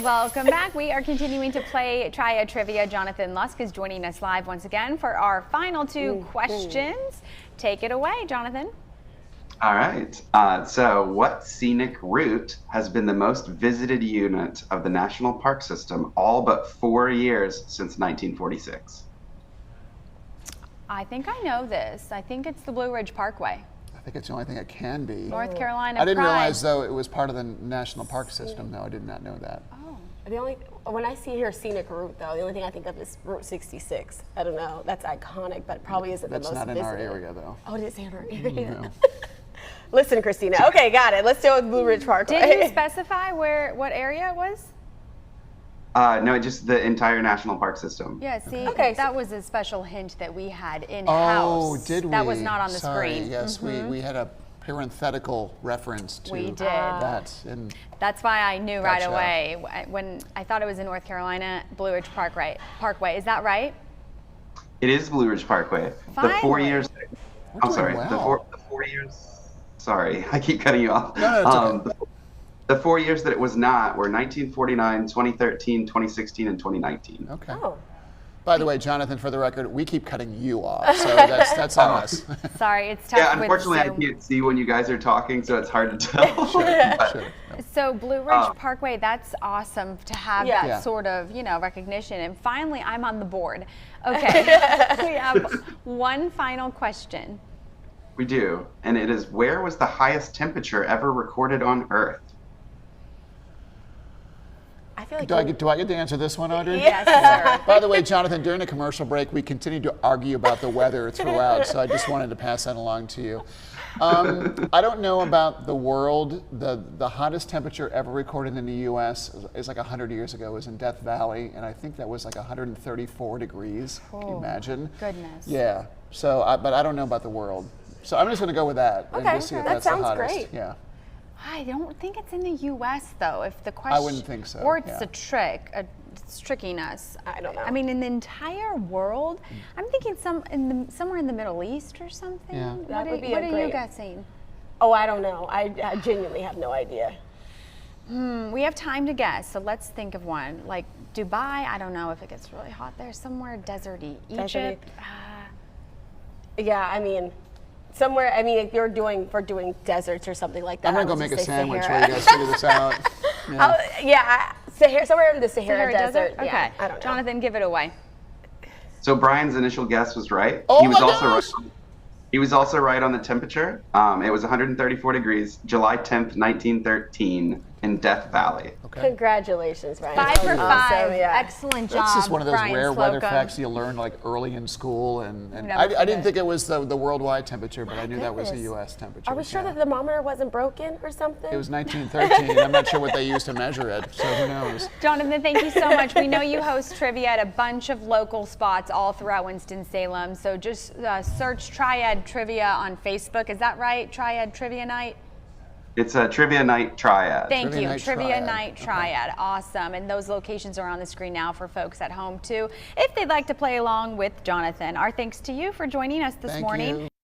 Welcome back. We are continuing to play Triad Trivia. Jonathan Lusk is joining us live once again for our final two questions. Take it away, Jonathan. All right. So what scenic route has been the most visited unit of the National Park System all but 4 years since 1946? I think I know this. I think it's the Blue Ridge Parkway. I think it's the only thing it can be. North Carolina I didn't Pride. realize, though, it was part of the National Park System, though. I did not know that. Oh. When I see here scenic route, though, the only thing I think of is Route 66. I don't know. That's iconic, but probably isn't the most That's not in our visited. area, though. Oh, it is in our area. No. Listen, Christina. Okay, got it. Let's go with Blue Ridge Parkway. Did you specify what area it was? No, just the entire National Park System. Yeah, see, Okay, that was a special hint that we had in-house. Oh, did we? That was not on the Sorry, screen. yes, we had a parenthetical reference to We did. that. And That's why I knew right Gotcha. away when I thought it was in North Carolina, Blue Ridge Parkway. Is that right? It is Blue Ridge Parkway. The 4 Finally. years. We're I'm doing sorry. well. The 4 years. Sorry, I keep cutting you off. No, it's okay. The 4 years that it was not were 1949, 2013, 2016, and 2019. Okay. Oh. By the way, Jonathan, for the record, we keep cutting you off, so that's on us. Sorry, it's tough Yeah, with unfortunately, I Zoom. can't see when you guys are talking, so it's hard to tell. Sure. So Blue Ridge Parkway, that's awesome to have Yeah. that Yeah. sort of, recognition. And finally, I'm on the board. Okay, we have one final question. We do, and it is, where was the highest temperature ever recorded on Earth? I feel like Do I get to answer this one, Audrey? Yes, sir. By the way, Jonathan, during the commercial break, we continued to argue about the weather throughout, so I just wanted to pass that along to you. I don't know about the world. The hottest temperature ever recorded in the U.S. is like 100 years ago. It was in Death Valley, and I think that was like 134 degrees. Can you imagine? Goodness. Yeah. So, but I don't know about the world. So I'm just going to go with that and Okay, just see if that that's the sounds hottest. great. Yeah. I don't think it's in the U.S. though. If the question, wouldn't think so, or it's yeah. a trick, it's tricking us. I don't know. I mean, in the entire world, I'm thinking somewhere in the Middle East or something. Yeah. That would be what a are you great- guessing? Oh, I don't know. I genuinely have no idea. We have time to guess, so let's think of one. Like Dubai, I don't know if it gets really hot there. Somewhere deserty. Deserty. Egypt. Yeah, I mean, somewhere. I mean, if we're doing deserts or something like that. I'm going to I go would make a just say sandwich Sahara. while you guys figure this out. Yeah. Sahara, somewhere in the Sahara Desert. Okay. Yeah, I don't know. Jonathan, give it away. So Brian's initial guess was right. Oh he was my also gosh! right. He was also right on the temperature. It was 134 degrees, July 10th, 1913, in Death Valley. Okay. Congratulations, Ryan. 5 for 5. Awesome, yeah. Excellent job. That's just one of those Brian rare weather Slocum. facts you learn like early in school, and Never I forget. didn't think it was the worldwide temperature, but I knew that was a goodness. U.S. temperature. Are we sure yeah. that the thermometer wasn't broken or something? It was 1913. I'm not sure what they used to measure it, so who knows? Jonathan, thank you so much. We know you host trivia at a bunch of local spots all throughout Winston-Salem. So just search Triad Trivia on Facebook. Is that right? Triad Trivia Night? It's a Trivia Night Triad. Thank Trivia you. Night Trivia Triad. Night Triad. Awesome. And those locations are on the screen now for folks at home too, if they'd like to play along with Jonathan. Our thanks to you for joining us this Thank morning. you.